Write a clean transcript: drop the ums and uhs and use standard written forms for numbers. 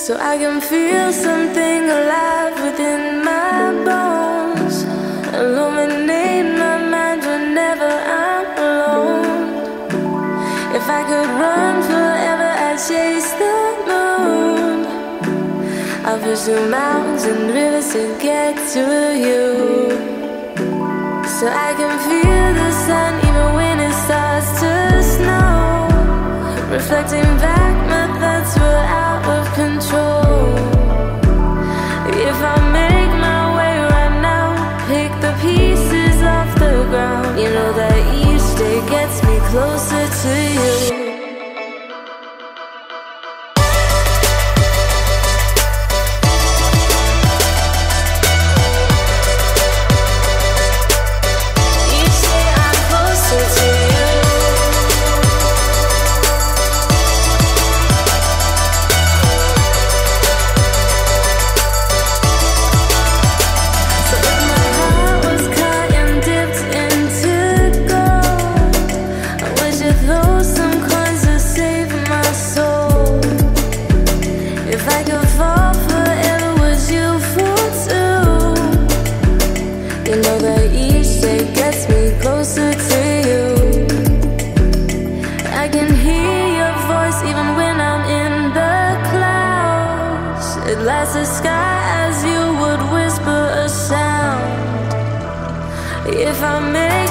so I can feel something alive within my bones. Illuminate my mind whenever I'm alone. If I could run forever, I'd chase the moon. I'll pursue mountains and rivers to get to you, so I can feel the sun even when it starts to snow. Reflecting back, my thoughts were out of control. If I make my way right now, pick the pieces off the ground, you know that each day gets me closer to you. The sky as you would whisper a sound. If I may